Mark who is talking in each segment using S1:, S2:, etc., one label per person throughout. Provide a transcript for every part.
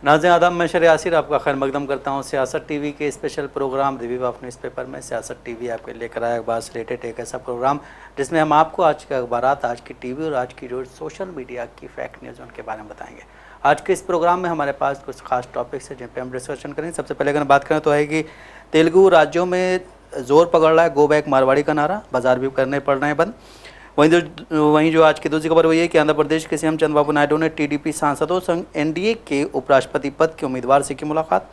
S1: नाज़रीन आदाब, मैं शर यासिर आपका खैर मकदम करता हूँ सियासत टीवी के special programme review of newspaper में। सियासत टीवी आपके लेकर आया अखबार से रिलेटेड एक ऐसा प्रोग्राम जिसमें हम आपको आज के अखबारात, आज की टीवी और आज की जो सोशल मीडिया की फैक्ट न्यूज़ उनके बारे में बताएंगे। आज के इस प्रोग्राम में हमारे पास कुछ खास टॉपिक्स हैं जिन पर हम डिस्कशन करेंगे। सबसे पहले अगर बात करें तो है कि तेलुगु राज्यों में ज़ोर पकड़ रहा है गो बैक मारवाड़ी का नारा, बाजार भी करने पड़ रहे हैं बंद। वहीं जो आज की दूसरी खबर वही है कि आंध्र प्रदेश के सीएम चंद्रबाबू नायडू ने टीडीपी सांसदों संग एनडीए के उपराष्ट्रपति पद के उम्मीदवार से की मुलाकात।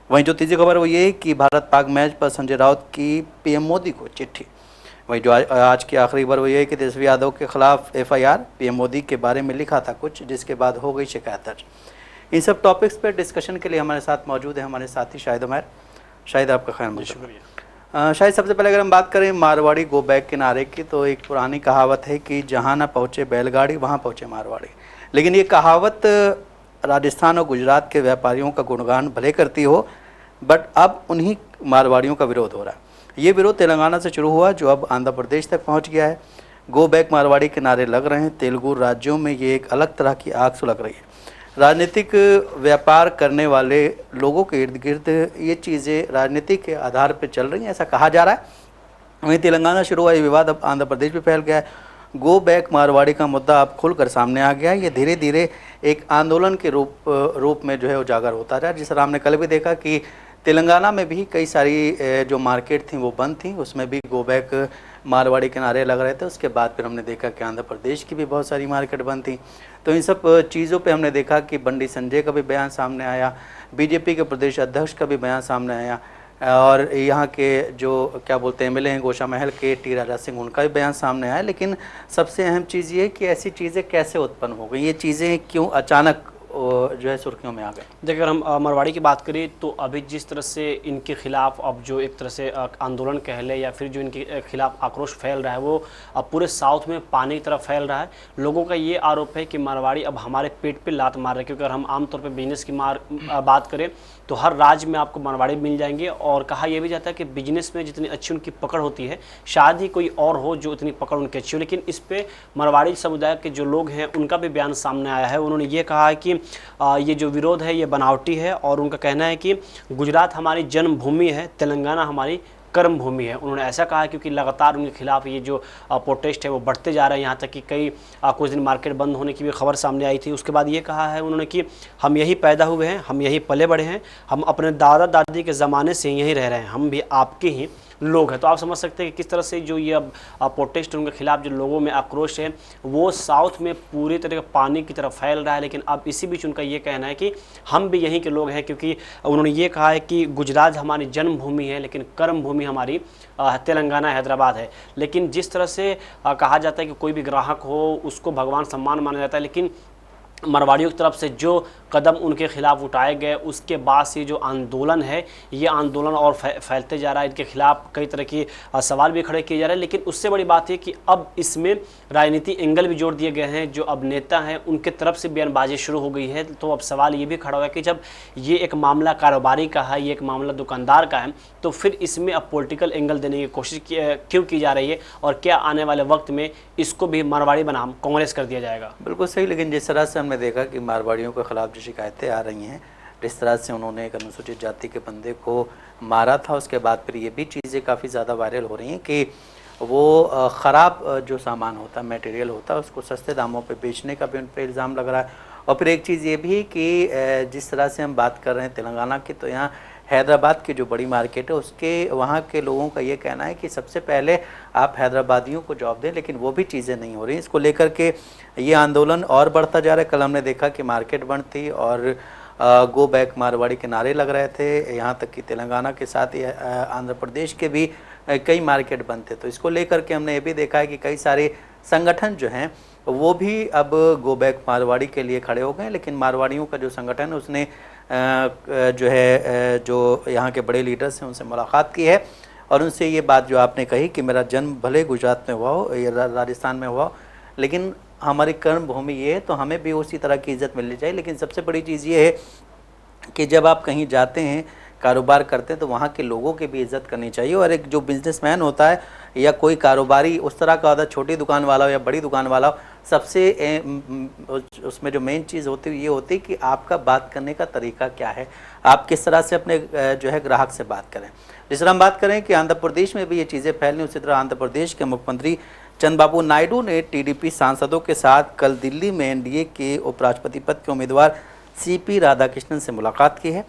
S1: वहीं जो तीसरी खबर वो ये है कि भारत पाक मैच पर संजय राउत की पीएम मोदी को चिट्ठी। वहीं जो आज की आखिरी खबर वो ये है कि तेजस्वी यादव के खिलाफ एफआईआर, पीएम मोदी के बारे में लिखा था कुछ जिसके बाद हो गई शिकायत दर्ज। इन सब टॉपिक्स पर डिस्कशन के लिए हमारे साथ मौजूद है हमारे साथी शाहिद उमैर। शाहिद आपका खैर मकदम। शायद सबसे पहले अगर हम बात करें मारवाड़ी गो बैक के नारे की, तो एक पुरानी कहावत है कि जहाँ ना पहुँचे बैलगाड़ी वहाँ पहुँचे मारवाड़ी। लेकिन ये कहावत राजस्थान और गुजरात के व्यापारियों का गुणगान भले करती हो, बट अब उन्हीं मारवाड़ियों का विरोध हो रहा है। ये विरोध तेलंगाना से शुरू हुआ जो अब आंध्र प्रदेश तक पहुँच गया है। गो बैक मारवाड़ी के नारे लग रहे हैं। तेलुगु राज्यों में ये एक अलग तरह की आग सुलग रही है। राजनीतिक व्यापार करने वाले लोगों के इर्द गिर्द ये चीज़ें राजनीति के आधार पर चल रही हैं, ऐसा कहा जा रहा है। वहीं तेलंगाना शुरू हुआ ये विवाद अब आंध्र प्रदेश में फैल गया है। गो बैक मारवाड़ी का मुद्दा अब खुलकर सामने आ गया है। ये धीरे धीरे एक आंदोलन के रूप में जो है उजागर होता रहा। जिस तरह हमने कल भी देखा कि तेलंगाना में भी कई सारी जो मार्केट थी वो बंद थी, उसमें भी गो बैक मारवाड़ी के नारे लग रहे थे। उसके बाद फिर हमने देखा कि आंध्र प्रदेश की भी बहुत सारी मार्केट बंद थी। तो इन सब चीज़ों पे हमने देखा कि बंडी संजय का भी बयान सामने आया, बीजेपी के प्रदेश अध्यक्ष का भी बयान सामने आया, और यहाँ के जो क्या बोलते हैं एमएलए हैं गोशा महल के टी राजा सिंह, उनका भी बयान सामने आया। लेकिन सबसे अहम चीज़ ये कि ऐसी चीज़ें कैसे उत्पन्न हो गई, ये चीज़ें क्यों अचानक जो है सुर्खियों में आ गए।
S2: देखिए, अगर हम मारवाड़ी की बात करें तो अभी जिस तरह से इनके खिलाफ अब जो एक तरह से आंदोलन कह ले या फिर जो इनके खिलाफ आक्रोश फैल रहा है वो अब पूरे साउथ में पानी की तरफ फैल रहा है। लोगों का ये आरोप है कि मारवाड़ी अब हमारे पेट पे लात मार रहे हैं, क्योंकि अगर हम आमतौर पे बिजनेस की बात करें तो हर राज्य में आपको मारवाड़ी मिल जाएंगे। और कहा यह भी जाता है कि बिजनेस में जितनी अच्छी उनकी पकड़ होती है शायद ही कोई और हो जो इतनी पकड़ उनकी अच्छी हो। लेकिन इस पर मारवाड़ी समुदाय के जो लोग हैं उनका भी बयान सामने आया है। उन्होंने ये कहा है कि ये जो विरोध है ये बनावटी है, और उनका कहना है कि गुजरात हमारी जन्मभूमि है, तेलंगाना हमारी कर्म भूमि है। उन्होंने ऐसा कहा है क्योंकि लगातार उनके खिलाफ ये जो प्रोटेस्ट है वो बढ़ते जा रहे हैं। यहाँ तक कि कई कुछ दिन मार्केट बंद होने की भी खबर सामने आई थी। उसके बाद ये कहा है उन्होंने कि हम यही पैदा हुए हैं, हम यही पले बड़े हैं, हम अपने दादा दादी के ज़माने से यहीं रह रहे हैं, हम भी आपके ही लोग हैं। तो आप समझ सकते हैं कि किस तरह से जो ये अब प्रोटेस्ट उनके खिलाफ जो लोगों में आक्रोश है वो साउथ में पूरी तरह पानी की तरफ फैल रहा है। लेकिन अब इसी बीच उनका ये कहना है कि हम भी यहीं के लोग हैं, क्योंकि उन्होंने ये कहा है कि गुजरात हमारी जन्मभूमि है लेकिन कर्म भूमि हमारी तेलंगाना हैदराबाद है। लेकिन जिस तरह से कहा जाता है कि कोई भी ग्राहक हो उसको भगवान सम्मान माना जाता है, लेकिन मारवाड़ियों की तरफ से जो कदम उनके खिलाफ उठाए गए उसके बाद से जो आंदोलन है ये आंदोलन और फैलते जा रहा है। इनके खिलाफ कई तरह के सवाल भी खड़े किए जा रहे हैं। लेकिन उससे बड़ी बात है कि अब इसमें राजनीति एंगल भी जोड़ दिए गए हैं। जो अब नेता हैं उनके तरफ से बयानबाजी शुरू हो गई है। तो अब सवाल ये भी खड़ा हुआ है कि जब ये एक मामला कारोबारी का है, ये एक मामला दुकानदार का है, तो फिर इसमें अब पॉलिटिकल एंगल देने की कोशिश क्यों की जा रही है, और क्या आने वाले वक्त में इसको भी मारवाड़ी बनाम कांग्रेस कर दिया जाएगा।
S1: बिल्कुल सही। लेकिन जिस तरह से हमने देखा कि मारवाड़ियों के खिलाफ जो शिकायतें आ रही हैं, जिस तरह से उन्होंने एक अनुसूचित जाति के बंदे को मारा था, उसके बाद फिर ये भी चीज़ें काफ़ी ज़्यादा वायरल हो रही हैं कि वो ख़राब जो सामान होता है, मटेरियल होता है, उसको सस्ते दामों पे बेचने का भी उन पर इल्ज़ाम लग रहा है। और फिर एक चीज़ ये भी कि जिस तरह से हम बात कर रहे हैं तेलंगाना की, तो यहाँ हैदराबाद की जो बड़ी मार्केट है उसके वहाँ के लोगों का ये कहना है कि सबसे पहले आप हैदराबादियों को जॉब दें, लेकिन वो भी चीज़ें नहीं हो रही। इसको लेकर के ये आंदोलन और बढ़ता जा रहा है। कल हमने देखा कि मार्केट बंद थी और गो बैक मारवाड़ी के नारे लग रहे थे। यहाँ तक कि तेलंगाना के साथ ही आंध्र प्रदेश के भी कई मार्केट बंद थे। तो इसको लेकर के हमने ये भी देखा है कि कई सारे संगठन जो हैं वो भी अब गो बैक मारवाड़ी के लिए खड़े हो गए। लेकिन मारवाड़ियों का जो संगठन है उसने जो है जो यहाँ के बड़े लीडर्स हैं उनसे मुलाकात की है और उनसे ये बात जो आपने कही कि मेरा जन्म भले गुजरात में हुआ हो या राजस्थान में हुआ हो, लेकिन हमारी कर्म भूमि ये है तो हमें भी उसी तरह की इज़्ज़त मिलनी चाहिए। लेकिन सबसे बड़ी चीज़ ये है कि जब आप कहीं जाते हैं, कारोबार करते हैं, तो वहाँ के लोगों की भी इज़्ज़त करनी चाहिए। और एक जो बिजनेसमैन होता है या कोई कारोबारी उस तरह का होता, छोटी दुकान वाला हो या बड़ी दुकान वाला हो, सबसे उसमें जो मेन चीज़ होती है ये होती है कि आपका बात करने का तरीका क्या है, आप किस तरह से अपने जो है ग्राहक से बात करें। जिस तरह हम बात करें कि आंध्र प्रदेश में भी ये चीज़ें फैलनी, उसी तरह आंध्र प्रदेश के मुख्यमंत्री चंद्रबाबू नायडू ने टीडीपी सांसदों के साथ कल दिल्ली में एनडीए के उपराष्ट्रपति पद के उम्मीदवार सीपी राधाकृष्णन से मुलाकात की है।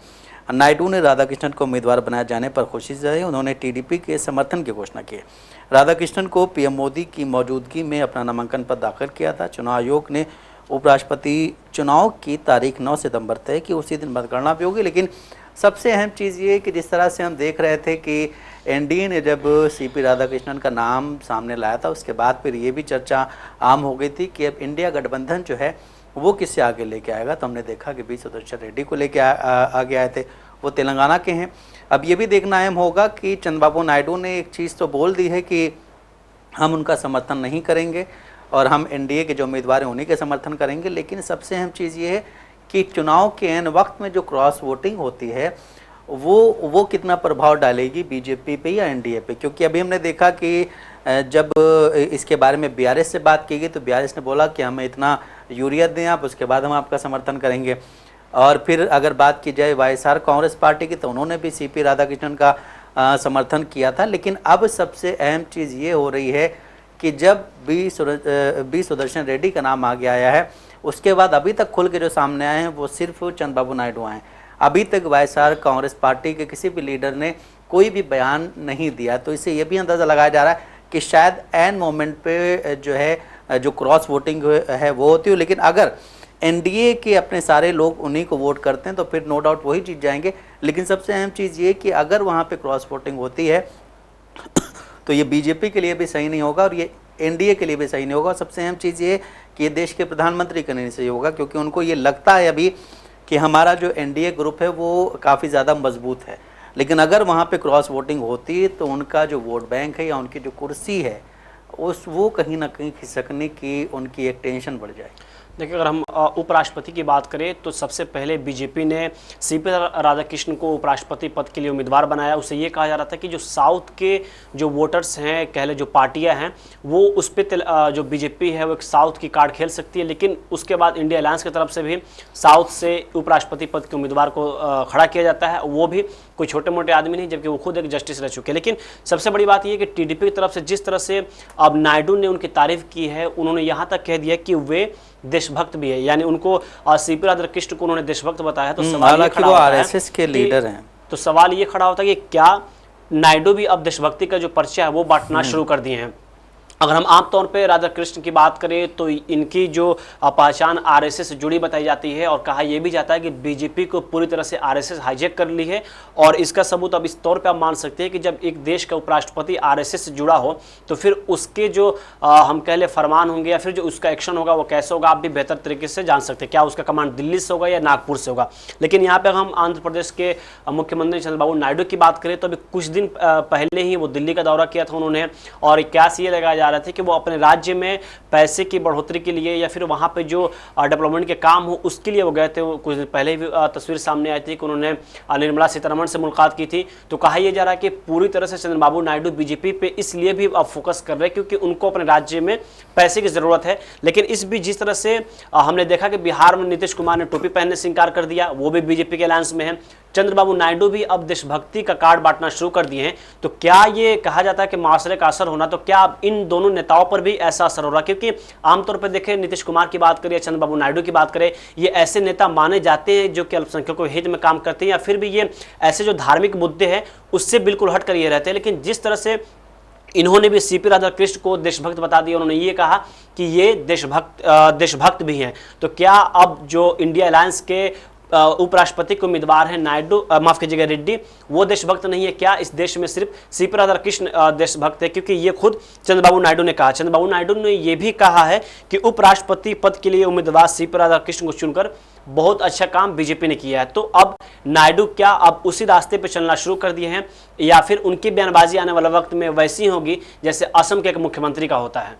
S1: नायडू ने राधाकृष्णन को उम्मीदवार बनाए जाने पर खुशी जताई। उन्होंने टीडीपी के समर्थन की घोषणा की है। राधाकृष्णन को पीएम मोदी की मौजूदगी में अपना नामांकन पत्र दाखिल किया था। चुनाव आयोग ने उपराष्ट्रपति चुनाव की तारीख 9 सितंबर तय की, उसी दिन मतगणना भी होगी। लेकिन सबसे अहम चीज़ ये कि जिस तरह से हम देख रहे थे कि एनडीए ने जब सीपी राधाकृष्णन का नाम सामने लाया था, उसके बाद फिर ये भी चर्चा आम हो गई थी कि अब इंडिया गठबंधन जो है वो किससे आगे लेके आएगा। तो हमने देखा कि बी सुदर्शन रेड्डी को लेके आगे आए थे, वो तेलंगाना के हैं। अब ये भी देखना अहम होगा कि चंद्रबाबू नायडू ने एक चीज़ तो बोल दी है कि हम उनका समर्थन नहीं करेंगे और हम एनडीए के जो उम्मीदवार हैं उन्हीं के समर्थन करेंगे। लेकिन सबसे अहम चीज़ ये है कि चुनाव के एन वक्त में जो क्रॉस वोटिंग होती है वो कितना प्रभाव डालेगी बीजेपी पे या एनडीए पे। क्योंकि अभी हमने देखा कि जब इसके बारे में बीआरएस से बात की गई तो बीआरएस ने बोला कि हमें इतना यूरिया दें आप, उसके बाद हम आपका समर्थन करेंगे। और फिर अगर बात की जाए वाईएसआर कांग्रेस पार्टी की तो उन्होंने भी सीपी राधाकृष्णन का समर्थन किया था। लेकिन अब सबसे अहम चीज़ ये हो रही है कि जब बी सुदर्शन रेड्डी का नाम आगे आया है, उसके बाद अभी तक खुल के जो सामने आए हैं वो सिर्फ चंद्रबाबू नायडू आए हैं। अभी तक वाईएसआर कांग्रेस पार्टी के किसी भी लीडर ने कोई भी बयान नहीं दिया। तो इससे ये भी अंदाज़ा लगाया जा रहा है कि शायद एन मोमेंट पे जो है जो क्रॉस वोटिंग है वो होती हो। लेकिन अगर एनडीए के अपने सारे लोग उन्हीं को वोट करते हैं तो फिर नो डाउट वही जीत जाएंगे। लेकिन सबसे अहम चीज़ ये कि अगर वहाँ पे क्रॉस वोटिंग होती है तो ये बीजेपी के लिए भी सही नहीं होगा और ये एनडीए के लिए भी सही नहीं होगा। सबसे अहम चीज़ ये कि ये देश के प्रधानमंत्री के लिए सही होगा, क्योंकि उनको ये लगता है अभी कि हमारा जो एनडीए ग्रुप है वो काफ़ी ज़्यादा मजबूत है। लेकिन अगर वहाँ पे क्रॉस वोटिंग होती है तो उनका जो वोट बैंक है या उनकी जो कुर्सी है वो कहीं ना कहीं खिसकने की उनकी एक टेंशन बढ़ जाए।
S2: देखिए, अगर हम उपराष्ट्रपति की बात करें तो सबसे पहले बीजेपी ने सीपी राधाकृष्णन को उपराष्ट्रपति पद के लिए उम्मीदवार बनाया। उसे ये कहा जा रहा था कि जो साउथ के जो वोटर्स हैं, कह ले जो पार्टियां हैं, वो उस पर जो बीजेपी है वो एक साउथ की कार्ड खेल सकती है। लेकिन उसके बाद इंडिया अलायंस की तरफ से भी साउथ से उपराष्ट्रपति पद के उम्मीदवार को खड़ा किया जाता है। वो भी कोई छोटे मोटे आदमी नहीं, जबकि वो खुद एक जस्टिस रह चुके हैं। लेकिन सबसे बड़ी बात यह कि टीडीपी की तरफ से जिस तरह से अब नायडू ने उनकी तारीफ की है, उन्होंने यहाँ तक कह दिया कि वे देशभक्त भी है, यानी उनको सीपी राधाकृष्ण को उन्होंने देशभक्त बताया। तो सवाल ये खड़ा होता है,
S1: आरएसएस के लीडर हैं,
S2: तो सवाल ये खड़ा होता है कि क्या नायडू भी अब देशभक्ति का जो पर्चा है वो बांटना शुरू कर दिए हैं। अगर हम आमतौर पे राधाकृष्ण की बात करें तो इनकी जो पहचान आरएसएस से जुड़ी बताई जाती है और कहा यह भी जाता है कि बीजेपी को पूरी तरह से आरएसएस हाईजैक कर ली है। और इसका सबूत अब इस तौर पे आप मान सकते हैं कि जब एक देश का उपराष्ट्रपति आरएसएस से जुड़ा हो तो फिर उसके जो हम कह ले फरमान होंगे या फिर जो उसका एक्शन होगा वो कैसे होगा आप भी बेहतर तरीके से जान सकते हैं। क्या उसका कमांड दिल्ली से होगा या नागपुर से होगा। लेकिन यहाँ पर हम आंध्र प्रदेश के मुख्यमंत्री चंद्रबाबू नायडू की बात करें तो अभी कुछ दिन पहले ही वो दिल्ली का दौरा किया था उन्होंने, और कयास ये लगाया जा रहा था कि वो अपने राज्य में पैसे की बढ़ोतरी के लिए या फिर वहाँ पे जो डेवलपमेंट के काम हो उसके लिए वो गए थे। कुछ दिन पहले भी तस्वीर सामने आई थी कि उन्होंने निर्मला सीतारमण से मुलाकात की थी। तो कहा यह जा रहा है कि पूरी तरह से चंद्रबाबू नायडू बीजेपी पे इसलिए भी अब फोकस कर रहे हैं क्योंकि उनको अपने राज्य में पैसे की जरूरत है। लेकिन इस बीच जिस तरह से हमने देखा कि बिहार में नीतीश कुमार ने टोपी पहनने से इंकार कर दिया, वो भी बीजेपी के अलायंस में है। चंद्रबाबू नायडू भी अब देशभक्ति का कार्ड बांटना शुरू कर दिए हैं। तो क्या ये कहा जाता है कि माशरे का असर होना, तो क्या अब इन दोनों नेताओं पर भी ऐसा असर हो रहा है? क्योंकि आमतौर पर देखें, नीतीश कुमार की बात करें, चंद्रबाबू नायडू की बात करें, ये ऐसे नेता माने जाते हैं जो कि अल्पसंख्यकों के हित में काम करते हैं या फिर भी ये ऐसे जो धार्मिक मुद्दे हैं उससे बिल्कुल हट कर ये रहते हैं। लेकिन जिस तरह से इन्होंने भी सीपी राधाकृष्ण को देशभक्त बता दिया, उन्होंने ये कहा कि ये देशभक्त भी हैं। तो क्या अब जो इंडिया अलायंस के उपराष्ट्रपति के उम्मीदवार हैं नायडू, माफ कीजिएगा रेड्डी, वो देशभक्त नहीं है? क्या इस देश में सिर्फ सीपी राधाकृष्ण देशभक्त है? क्योंकि ये खुद चंद्रबाबू नायडू ने कहा। चंद्रबाबू नायडू ने ये भी कहा है कि उपराष्ट्रपति पद के लिए उम्मीदवार सीपी राधाकृष्ण को चुनकर बहुत अच्छा काम बीजेपी ने किया है। तो अब नायडू क्या अब उसी रास्ते पर चलना शुरू कर दिए हैं या फिर उनकी बयानबाजी आने वाले वक्त में वैसी होगी जैसे असम के एक मुख्यमंत्री का होता है?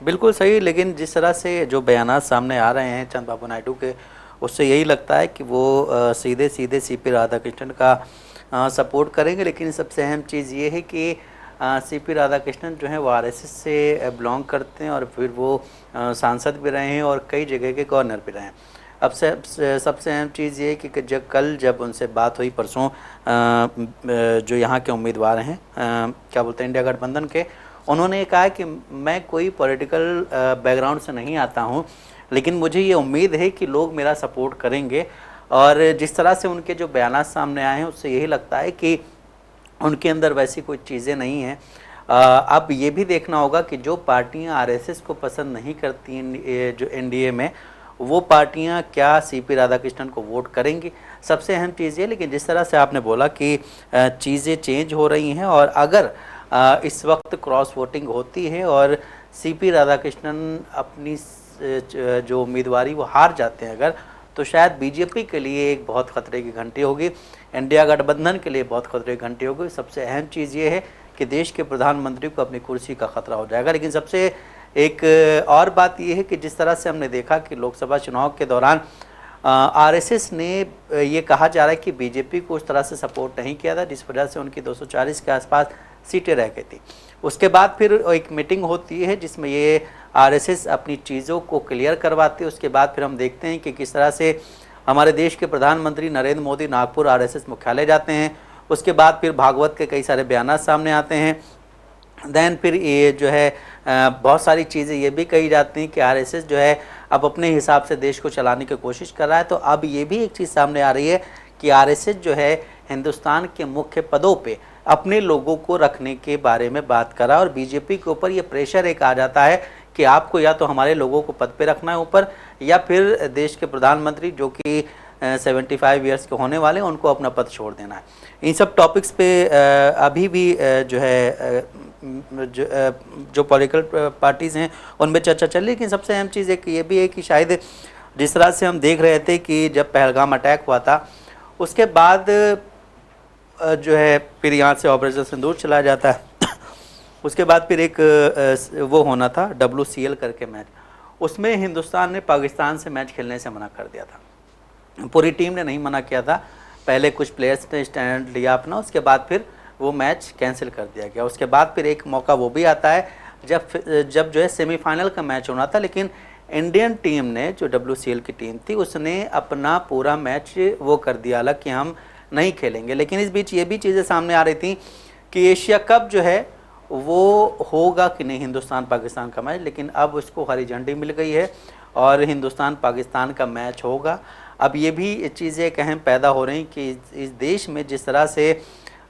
S1: बिल्कुल सही। लेकिन जिस तरह से जो बयान सामने आ रहे हैं चंद्रबाबू नायडू के, उससे यही लगता है कि वो सीधे सीधे सीपी राधाकृष्णन का सपोर्ट करेंगे। लेकिन सबसे अहम चीज़ ये है कि सीपी राधाकृष्णन जो हैं वो आरएसएस से बिलोंग करते हैं और फिर वो सांसद भी रहे हैं और कई जगह के गवर्नर भी रहे हैं। अब सबसे अहम चीज़ ये है कि जब उनसे बात हुई परसों, जो यहाँ के उम्मीदवार हैं, क्या बोलते हैं, इंडिया गठबंधन के, उन्होंने कहा कि मैं कोई पॉलिटिकल बैकग्राउंड से नहीं आता हूँ, लेकिन मुझे ये उम्मीद है कि लोग मेरा सपोर्ट करेंगे। और जिस तरह से उनके जो बयान सामने आए हैं उससे यही लगता है कि उनके अंदर वैसी कोई चीज़ें नहीं हैं। अब ये भी देखना होगा कि जो पार्टियां आरएसएस को पसंद नहीं करती जो एनडीए में, वो पार्टियां क्या सीपी राधाकृष्णन को वोट करेंगी, सबसे अहम चीज़ ये। लेकिन जिस तरह से आपने बोला कि चीज़ें चेंज हो रही हैं और अगर इस वक्त क्रॉस वोटिंग होती है और सीपी राधाकृष्णन अपनी जो उम्मीदवारी वो हार जाते हैं अगर, तो शायद बीजेपी के लिए एक बहुत खतरे की घंटी होगी, इंडिया गठबंधन के लिए बहुत खतरे की घंटी होगी। सबसे अहम चीज़ ये है कि देश के प्रधानमंत्री को अपनी कुर्सी का खतरा हो जाएगा। लेकिन सबसे एक और बात ये है कि जिस तरह से हमने देखा कि लोकसभा चुनाव के दौरान आरएसएस ने ये कहा जा रहा है कि बीजेपी को उस तरह से सपोर्ट नहीं किया था, जिस वजह से उनकी 240 के आसपास सीटें रह गई थी। उसके बाद फिर एक मीटिंग होती है जिसमें ये आरएसएस अपनी चीज़ों को क्लियर करवाती है। उसके बाद फिर हम देखते हैं कि किस तरह से हमारे देश के प्रधानमंत्री नरेंद्र मोदी नागपुर आरएसएस मुख्यालय जाते हैं। उसके बाद फिर भागवत के कई सारे बयान सामने आते हैं। देन फिर ये जो है बहुत सारी चीज़ें ये भी कही जाती हैं कि आरएसएस जो है अब अपने हिसाब से देश को चलाने की कोशिश कर रहा है। तो अब ये भी एक चीज़ सामने आ रही है कि आरएसएस जो है हिंदुस्तान के मुख्य पदों पे अपने लोगों को रखने के बारे में बात कर रहा है और बीजेपी के ऊपर ये प्रेशर एक आ जाता है कि आपको या तो हमारे लोगों को पद पे रखना है ऊपर, या फिर देश के प्रधानमंत्री जो कि 75 ईयर्स के होने वाले हैं उनको अपना पद छोड़ देना है। इन सब टॉपिक्स पे अभी भी जो है जो पॉलिटिकल पार्टीज़ हैं उनमें चर्चा चल रही है। लेकिन सबसे अहम चीज़ एक ये भी है कि शायद जिस तरह से हम देख रहे थे कि जब पहलगाम अटैक हुआ था उसके बाद जो है फिर यहाँ से ऑपरेशन सिंदूर चला जाता है। उसके बाद फिर एक वो होना था WCL करके मैच, उसमें हिंदुस्तान ने पाकिस्तान से मैच खेलने से मना कर दिया था। पूरी टीम ने नहीं मना किया था, पहले कुछ प्लेयर्स ने स्टैंड लिया अपना, उसके बाद फिर वो मैच कैंसिल कर दिया गया। उसके बाद फिर एक मौका वो भी आता है जब जो है सेमीफाइनल का मैच होना था, लेकिन इंडियन टीम ने जो WCL की टीम थी उसने अपना पूरा मैच वो कर दिया अलग कि हम नहीं खेलेंगे। लेकिन इस बीच ये भी चीज़ें सामने आ रही थी कि एशिया कप जो है वो होगा कि नहीं हिंदुस्तान पाकिस्तान का मैच, लेकिन अब उसको हरी झंडी मिल गई है और हिंदुस्तान पाकिस्तान का मैच होगा। अब ये भी चीज़ें एक अहम पैदा हो रही कि इस देश में जिस तरह से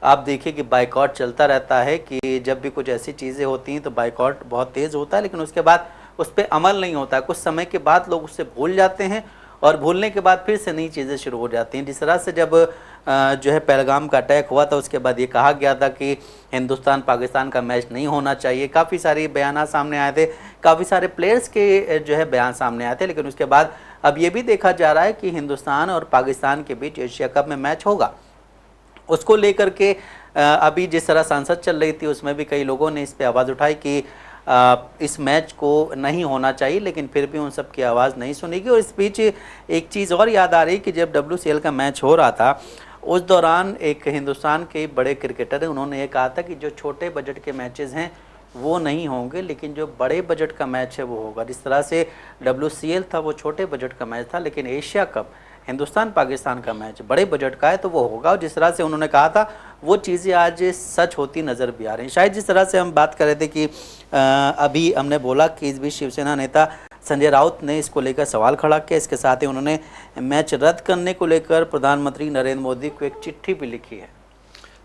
S1: आप देखिए कि बाइकॉट चलता रहता है कि जब भी कुछ ऐसी चीज़ें होती हैं तो बाइकॉट बहुत तेज़ होता है, लेकिन उसके बाद उस पर अमल नहीं होता है। कुछ समय के बाद लोग उससे भूल जाते हैं और भूलने के बाद फिर से नई चीज़ें शुरू हो जाती हैं। जिस तरह से जब जो है पहलगाम का अटैक हुआ था उसके बाद ये कहा गया था कि हिंदुस्तान पाकिस्तान का मैच नहीं होना चाहिए, काफ़ी सारे बयान सामने आए थे, काफ़ी सारे प्लेयर्स के जो है बयान सामने आए थे। लेकिन उसके बाद अब ये भी देखा जा रहा है कि हिंदुस्तान और पाकिस्तान के बीच एशिया कप में मैच होगा। उसको लेकर के अभी जिस तरह संसद चल रही थी उसमें भी कई लोगों ने इस पर आवाज़ उठाई कि इस मैच को नहीं होना चाहिए, लेकिन फिर भी उन सब की आवाज़ नहीं सुनेगी। और इस बीच एक चीज़ और याद आ रही कि जब WCL का मैच हो रहा था उस दौरान एक हिंदुस्तान के बड़े क्रिकेटर हैं, उन्होंने ये कहा था कि जो छोटे बजट के मैचेस हैं वो नहीं होंगे, लेकिन जो बड़े बजट का मैच है वो होगा। जिस तरह से WCL था वो छोटे बजट का मैच था, लेकिन एशिया कप हिंदुस्तान पाकिस्तान का मैच बड़े बजट का है तो वो होगा। और जिस तरह से उन्होंने कहा था वो चीज़ें आज सच होती नज़र भी आ रही हैं। शायद जिस तरह से हम बात कर रहे थे कि अभी हमने बोला कि इस बीच शिवसेना नेता संजय राउत ने इसको लेकर सवाल खड़ा किया। इसके साथ ही उन्होंने मैच रद्द करने को लेकर प्रधानमंत्री नरेंद्र मोदी को एक चिट्ठी भी लिखी है।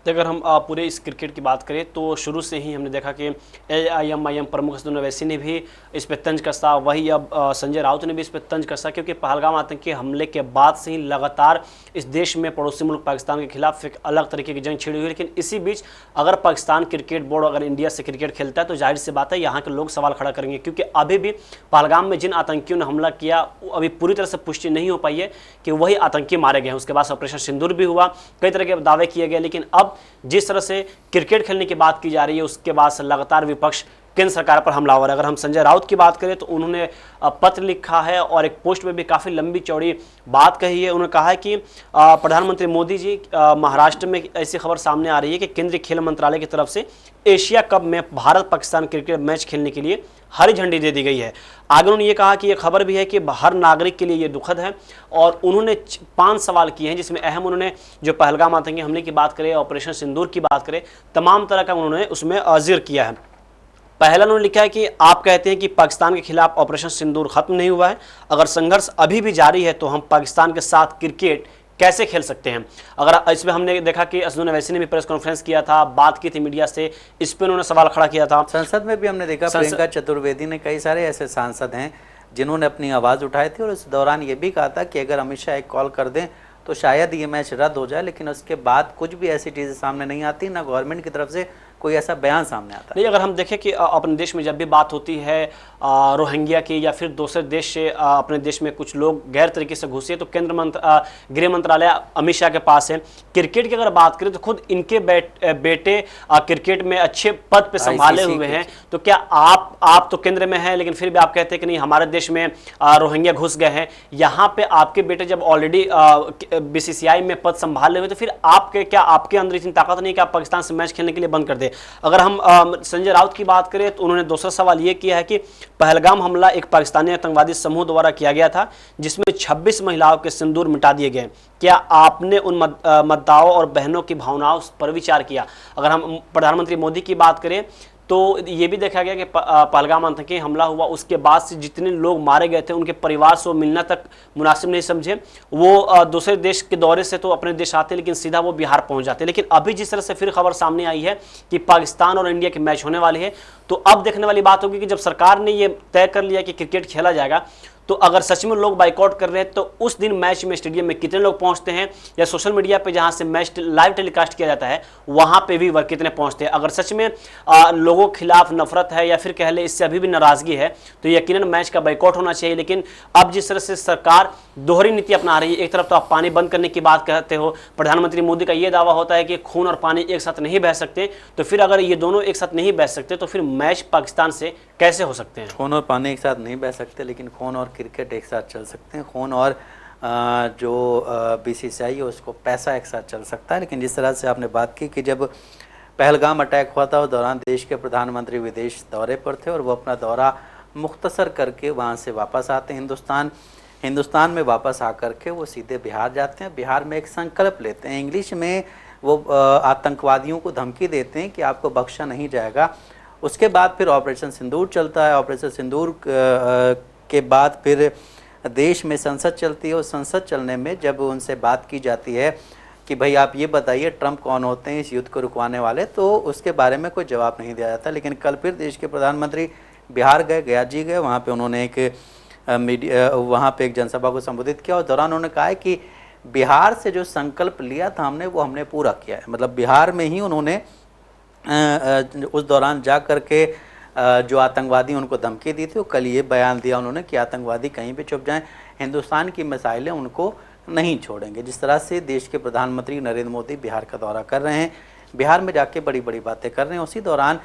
S2: अगर हम पूरे इस क्रिकेट की बात करें तो शुरू से ही हमने देखा कि AIMIM प्रमुख असदुद्दीन ओवैसी ने भी इस पर तंज कसा, वही अब संजय राउत ने भी इस पर तंज कसा, क्योंकि पहलगाम आतंकी हमले के बाद से ही लगातार इस देश में पड़ोसी मुल्क पाकिस्तान के खिलाफ एक अलग तरीके की जंग छिड़ी हुई। लेकिन इसी बीच अगर पाकिस्तान क्रिकेट बोर्ड अगर इंडिया से क्रिकेट खेलता है तो जाहिर सी बात है यहाँ के लोग सवाल खड़ा करेंगे, क्योंकि अभी भी पहलगाम में जिन आतंकियों ने हमला किया अभी पूरी तरह से पुष्टि नहीं हो पाई है कि वही आतंकी मारे गए हैं। उसके बाद ऑपरेशन सिंदूर भी हुआ, कई तरह के दावे किए गए, लेकिन अब जिस तरह से क्रिकेट खेलने की बात की जा रही है उसके बाद से लगातार विपक्ष केंद्र सरकार पर हमलावर है। अगर हम संजय राउत की बात करें तो उन्होंने पत्र लिखा है और एक पोस्ट में भी काफ़ी लंबी चौड़ी बात कही है। उन्होंने कहा है कि प्रधानमंत्री मोदी जी, महाराष्ट्र में ऐसी खबर सामने आ रही है कि केंद्रीय खेल मंत्रालय की तरफ से एशिया कप में भारत पाकिस्तान क्रिकेट मैच खेलने के लिए हरी झंडी दे दी गई है। आगे उन्होंने ये कहा कि ये खबर भी है कि हर नागरिक के लिए ये दुखद है, और उन्होंने 5 सवाल किए हैं, जिसमें अहम उन्होंने जो पहलगाम आतंकी हमले की बात करें, ऑपरेशन सिंदूर की बात करें, तमाम तरह का उन्होंने उसमें जिक्र किया है। पहला उन्होंने लिखा है कि आप कहते हैं कि पाकिस्तान के खिलाफ ऑपरेशन सिंदूर खत्म नहीं हुआ है, अगर संघर्ष अभी भी जारी है तो हम पाकिस्तान के साथ क्रिकेट कैसे खेल सकते हैं। अगर इसमें हमने देखा कि असदुद्दीन ओवैसी ने भी प्रेस कॉन्फ्रेंस किया था, बात की थी मीडिया से, इस पर उन्होंने सवाल खड़ा किया था।
S1: संसद में भी हमने देखा प्रियंका चतुर्वेदी ने, कई सारे ऐसे सांसद हैं जिन्होंने अपनी आवाज़ उठाई थी और इस दौरान ये भी कहा था कि अगर अमित शाह एक कॉल कर दें तो शायद ये मैच रद्द हो जाए, लेकिन उसके बाद कुछ भी ऐसी चीज़ें सामने नहीं आती, ना गवर्नमेंट की तरफ से कोई ऐसा बयान सामने आता
S2: नहीं। अगर हम देखें कि अपने देश में जब भी बात होती है रोहिंग्या की या फिर दूसरे देश से अपने देश में कुछ लोग गैर तरीके से घुसे, तो गृह मंत्रालय अमित शाह के पास है। क्रिकेट की अगर बात करें तो खुद इनके बेटे क्रिकेट में अच्छे पद पे संभाले हुए हैं, तो क्या आप तो केंद्र में हैं लेकिन फिर भी आप कहते हैं कि नहीं हमारे देश में रोहिंग्या घुस गए हैं। यहाँ पे आपके बेटे जब ऑलरेडी बीसीसीआई में पद संभाले हुए, तो फिर आपके अंदर इतनी ताकत नहीं कि आप पाकिस्तान से मैच खेलने के लिए बंद कर दे। अगर हम संजय राउत की बात करें तो उन्होंने दूसरा सवाल यह किया है कि पहलगाम हमला एक पाकिस्तानी आतंकवादी समूह द्वारा किया गया था, जिसमें 26 महिलाओं के सिंदूर मिटा दिए गए। क्या आपने उन माताओं और बहनों की भावनाओं पर विचार किया। अगर हम प्रधानमंत्री मोदी की बात करें तो ये भी देखा गया कि पहलगाम आतंकी हमला हुआ, उसके बाद से जितने लोग मारे गए थे उनके परिवार से वो मिलना तक मुनासिब नहीं समझे। वो दूसरे देश के दौरे से तो अपने देश आते लेकिन सीधा वो बिहार पहुंच जाते। लेकिन अभी जिस तरह से फिर खबर सामने आई है कि पाकिस्तान और इंडिया के मैच होने वाले हैं, तो अब देखने वाली बात होगी कि जब सरकार ने ये तय कर लिया कि क्रिकेट खेला जाएगा, तो अगर सच में लोग बाइकआउट कर रहे हैं तो उस दिन मैच में स्टेडियम में कितने लोग पहुंचते हैं, या सोशल मीडिया पे जहां से मैच लाइव टेलीकास्ट किया जाता है वहां पे भी वर्ग कितने पहुंचते हैं। अगर सच में लोगों के खिलाफ नफरत है या फिर कह ले इससे अभी भी नाराजगी है, तो यकीनन मैच का बाइकआउट होना चाहिए। लेकिन अब जिस तरह से सरकार दोहरी नीति अपना रही है, एक तरफ तो आप पानी बंद करने की बात कहते हो, प्रधानमंत्री मोदी का यह दावा होता है कि खून और पानी एक साथ नहीं बह सकते, तो फिर अगर ये दोनों एक साथ नहीं बह सकते तो फिर मैच पाकिस्तान से कैसे हो सकते हैं।
S1: खून और पानी एक साथ नहीं बह सकते, लेकिन खून और क्रिकेट एक साथ चल सकते हैं। खून और जो बीसीसीआई है उसको पैसा एक साथ चल सकता है। लेकिन जिस तरह से आपने बात की कि जब पहलगाम अटैक हुआ था उस दौरान देश के प्रधानमंत्री विदेश दौरे पर थे और वो अपना दौरा मुख्तसर करके वहाँ से वापस आते हैं हिंदुस्तान में वापस आकर के वो सीधे बिहार जाते हैं। बिहार में एक संकल्प लेते हैं, इंग्लिश में वो आतंकवादियों को धमकी देते हैं कि आपको बख्शा नहीं जाएगा। उसके बाद फिर ऑपरेशन सिंदूर चलता है। ऑपरेशन सिंदूर के बाद फिर देश में संसद चलती है और संसद चलने में जब उनसे बात की जाती है कि भाई आप ये बताइए ट्रंप कौन होते हैं इस युद्ध को रुकवाने वाले, तो उसके बारे में कोई जवाब नहीं दिया जाता। लेकिन कल फिर देश के प्रधानमंत्री बिहार गए, गया जी गए, वहाँ पे उन्होंने वहाँ पे एक जनसभा को संबोधित किया और दौरान उन्होंने कहा है कि बिहार से जो संकल्प लिया था हमने वो हमने पूरा किया है। मतलब बिहार में ही उन्होंने उस दौरान जा कर के जो आतंकवादी उनको धमकी दी थी, वो कल ये बयान दिया उन्होंने कि आतंकवादी कहीं भी छुप जाएं, हिंदुस्तान की मिसाइलें उनको नहीं छोड़ेंगे। जिस तरह से देश के प्रधानमंत्री नरेंद्र मोदी बिहार का दौरा कर रहे हैं, बिहार में जाके बड़ी बड़ी बातें कर रहे हैं। उसी दौरान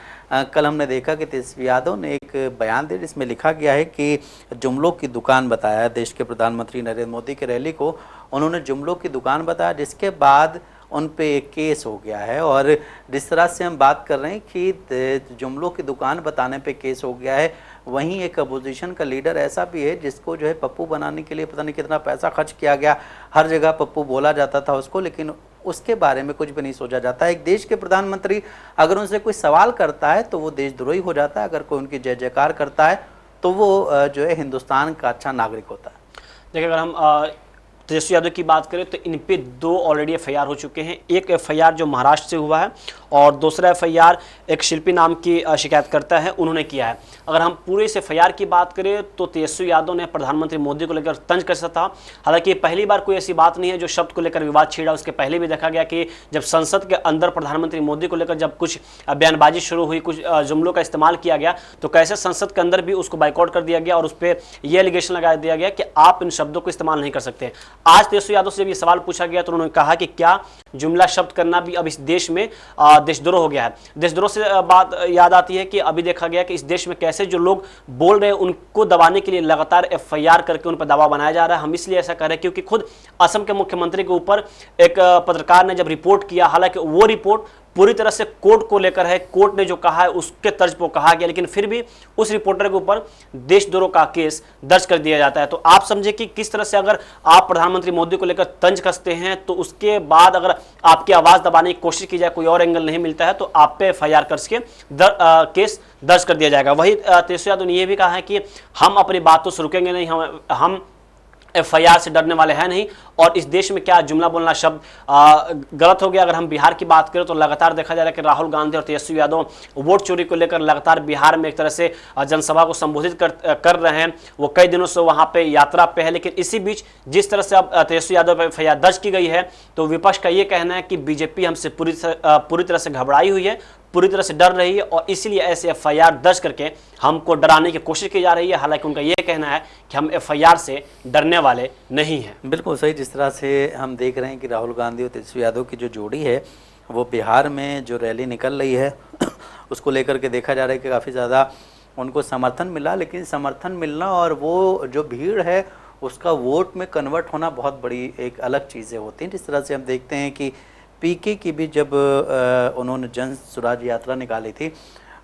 S1: कल हमने देखा कि तेजस्वी यादव ने एक बयान दिया जिसमें लिखा गया है कि जुमलों की दुकान बताया देश के प्रधानमंत्री नरेंद्र मोदी की रैली को उन्होंने जुमलों की दुकान बताया, जिसके बाद उन पे एक केस हो गया है। और जिस तरह से हम बात कर रहे हैं कि जुमलों की दुकान बताने पे केस हो गया है, वहीं एक अपोजिशन का लीडर ऐसा भी है जिसको जो है पप्पू बनाने के लिए पता नहीं कितना पैसा खर्च किया गया, हर जगह पप्पू बोला जाता था उसको, लेकिन उसके बारे में कुछ भी नहीं सोचा जाता। एक देश के प्रधानमंत्री अगर उनसे कोई सवाल करता है तो वो देशद्रोही हो जाता है, अगर कोई उनकी जय जयकार करता है तो वो जो है हिंदुस्तान का अच्छा नागरिक होता है।
S2: देखिए, अगर हम तेजस्वी यादव की बात करें तो इन पे 2 ऑलरेडी एफआईआर हो चुके हैं। एक एफआईआर जो महाराष्ट्र से हुआ है और दूसरा एफआईआर एक शिल्पी नाम की शिकायतकर्ता है उन्होंने किया है। अगर हम पूरे इस एफआईआर की बात करें तो तेजस्वी यादव ने प्रधानमंत्री मोदी को लेकर तंज कसा था। हालांकि पहली बार कोई ऐसी बात नहीं है जो शब्द को लेकर विवाद छिड़ा, उसके पहले भी देखा गया कि जब संसद के अंदर प्रधानमंत्री मोदी को लेकर जब कुछ बयानबाजी शुरू हुई, कुछ जुमलों का इस्तेमाल किया गया, तो कैसे संसद के अंदर भी उसको बाइकआउट कर दिया गया और उस पर यह एलिगेशन लगा दिया गया कि आप इन शब्दों को इस्तेमाल नहीं कर सकते। आज तेजस्वी यादव से जब ये सवाल पूछा गया तो उन्होंने कहा कि क्या जुमला शब्द करना भी अब इस देश में देशद्रोह हो गया है। देशद्रोह से बात याद आती है कि अभी देखा गया कि इस देश में कैसे जो लोग बोल रहे हैं उनको दबाने के लिए लगातार एफआईआर करके उन पर दबाव बनाया जा रहा है। हम इसलिए ऐसा कर रहे हैं क्योंकि खुद असम के मुख्यमंत्री के ऊपर एक पत्रकार ने जब रिपोर्ट किया, हालांकि वो रिपोर्ट पूरी तरह से कोर्ट को लेकर है, कोर्ट ने जो कहा है उसके तर्ज पर कहा गया, लेकिन फिर भी उस रिपोर्टर के ऊपर देशद्रोह का केस दर्ज कर दिया जाता है। तो आप समझे कि किस तरह से अगर आप प्रधानमंत्री मोदी को लेकर तंज कसते हैं तो उसके बाद अगर आपकी आवाज दबाने की कोशिश की जाए, कोई और एंगल नहीं मिलता है, तो आप पे एफआईआर करके केस दर्ज कर दिया जाएगा। वही तेजस्वी यादव ने यह भी कहा है कि हम अपनी बातों से रुकेंगे नहीं, हम एफआईआर से डरने वाले हैं नहीं। और इस देश में क्या जुमला बोलना शब्द गलत हो गया। अगर हम बिहार की बात करें तो लगातार देखा जा रहा है कि राहुल गांधी और तेजस्वी यादव वोट चोरी को लेकर लगातार बिहार में एक तरह से जनसभा को संबोधित कर रहे हैं। वो कई दिनों से वहां पे यात्रा पे है, लेकिन इसी बीच जिस तरह से अब तेजस्वी यादव पर एफआईआर दर्ज की गई है तो विपक्ष का ये कहना है कि बीजेपी हमसे पूरी तरह से घबराई हुई है, पूरी तरह से डर रही है और इसीलिए ऐसे एफआईआर दर्ज करके हमको डराने की कोशिश की जा रही है। हालांकि उनका यह कहना है कि हम एफआईआर से डरने वाले नहीं हैं।
S1: बिल्कुल सही। जिस तरह से हम देख रहे हैं कि राहुल गांधी और तेजस्वी यादव की जो जोड़ी है वो बिहार में जो रैली निकल रही है उसको लेकर के देखा जा रहा है कि काफ़ी ज़्यादा उनको समर्थन मिला, लेकिन समर्थन मिलना और वो जो भीड़ है उसका वोट में कन्वर्ट होना बहुत बड़ी एक अलग चीज़ें होती हैं। जिस तरह से हम देखते हैं कि पीके की भी जब उन्होंने जन स्वराज यात्रा निकाली थी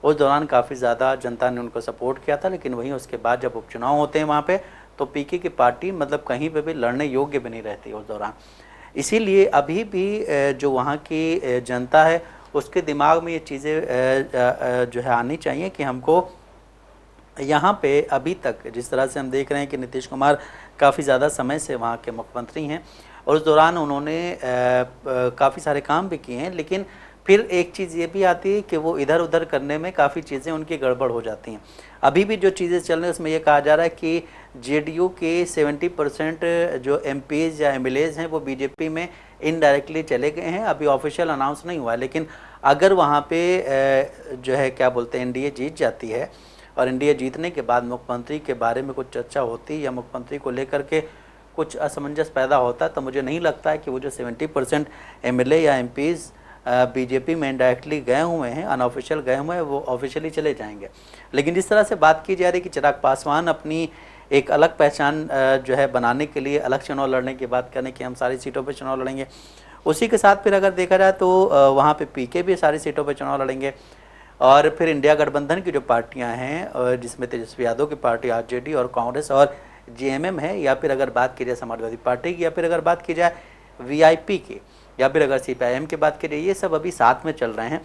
S1: उस दौरान काफ़ी ज़्यादा जनता ने उनको सपोर्ट किया था, लेकिन वहीं उसके बाद जब उपचुनाव होते हैं वहाँ पे तो पीके की पार्टी मतलब कहीं पे भी लड़ने योग्य भी नहीं रहती उस दौरान। इसीलिए अभी भी जो वहाँ की जनता है उसके दिमाग में ये चीज़ें जो है आनी चाहिए कि हमको यहाँ पे अभी तक जिस तरह से हम देख रहे हैं कि नीतीश कुमार काफ़ी ज़्यादा समय से वहाँ के मुख्यमंत्री हैं और उस दौरान उन्होंने काफ़ी सारे काम भी किए हैं, लेकिन फिर एक चीज़ ये भी आती है कि वो इधर उधर करने में काफ़ी चीज़ें उनकी गड़बड़ हो जाती हैं। अभी भी जो चीज़ें चल रही हैं उसमें ये कहा जा रहा है कि जेडीयू के 70% जो एमपीज़ या एमएलएज़ हैं वो बीजेपी में इनडायरेक्टली चले गए हैं। अभी ऑफिशियल अनाउंस नहीं हुआ है, लेकिन अगर वहाँ पे जो है क्या बोलते हैं एनडीए जीत जाती है और एनडीए जीतने के बाद मुख्यमंत्री के बारे में कुछ चर्चा होती या मुख्यमंत्री को लेकर के कुछ असमंजस पैदा होता है तो मुझे नहीं लगता है कि वो जो 70% एमएलए या एमपीज़ बीजेपी में इनडायरेक्टली गए हुए हैं, अनऑफिशियल गए हुए हैं, वो ऑफिशियली चले जाएंगे। लेकिन जिस तरह से बात की जा रही है कि चिराग पासवान अपनी एक अलग पहचान जो है बनाने के लिए अलग चुनाव लड़ने की बात करें कि हम सारी सीटों पर चुनाव लड़ेंगे, उसी के साथ फिर अगर देखा जाए तो वहाँ पे पीके भी सारी सीटों पर चुनाव लड़ेंगे और फिर इंडिया गठबंधन की जो पार्टियाँ हैं जिसमें तेजस्वी यादव की पार्टी आरजेडी और कांग्रेस और जेएमएम है, या फिर अगर बात की जाए समाजवादी पार्टी की, या फिर अगर बात की जाए वीआईपी की, या फिर अगर सीपीआईएम की बात करिए, ये सब अभी साथ में चल रहे हैं।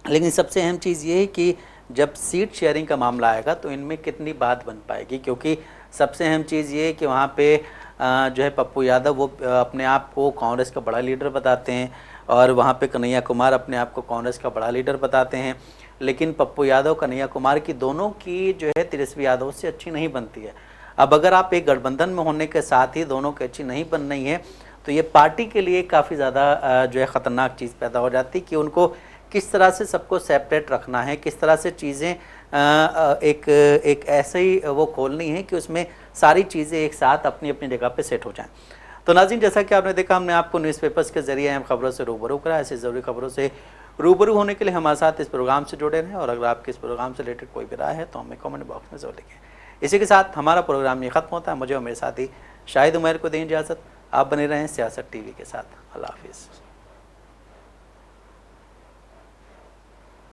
S1: लेकिन सबसे अहम चीज़ ये है कि जब सीट शेयरिंग का मामला आएगा तो इनमें कितनी बात बन पाएगी, क्योंकि सबसे अहम चीज़ ये है कि वहाँ पे जो है पप्पू यादव वो अपने आप को कांग्रेस का बड़ा लीडर बताते हैं और वहाँ पे कन्हैया कुमार अपने आप को कांग्रेस का बड़ा लीडर बताते हैं, लेकिन पप्पू यादव कन्हैया कुमार की दोनों की जो है तेजस्वी यादव से अच्छी नहीं बनती है। अब अगर आप एक गठबंधन में होने के साथ ही दोनों की अच्छी नहीं बन रही है तो ये पार्टी के लिए काफ़ी ज़्यादा जो है ख़तरनाक चीज़ पैदा हो जाती है कि उनको किस तरह से सबको सेपरेट रखना है, किस तरह से चीज़ें एक ऐसे ही वो खोलनी है कि उसमें सारी चीज़ें एक साथ अपनी अपनी जगह पे सेट हो जाएं। तो नाज़रीन, जैसा कि आपने देखा हमने आपको न्यूज़पेपर्स के ज़रिए अहम खबरों से रूबरू करा। ऐसी ज़रूरी खबरों से रूबरू होने के लिए हमारे साथ इस प्रोग्राम से जुड़े रहें और अगर आपके इस प्रोग्राम से रिलेटेड कोई भी राय है तो हमें कमेंट बॉक्स में ज़रूर लिखें। इसी के साथ हमारा प्रोग्राम ये ख़त्म होता है। मुझे और मेरे साथी शाहिद उमैर को दें इजाज़त। आप बने रहें सियासत टीवी के साथ। अल्लाह हाफिज़।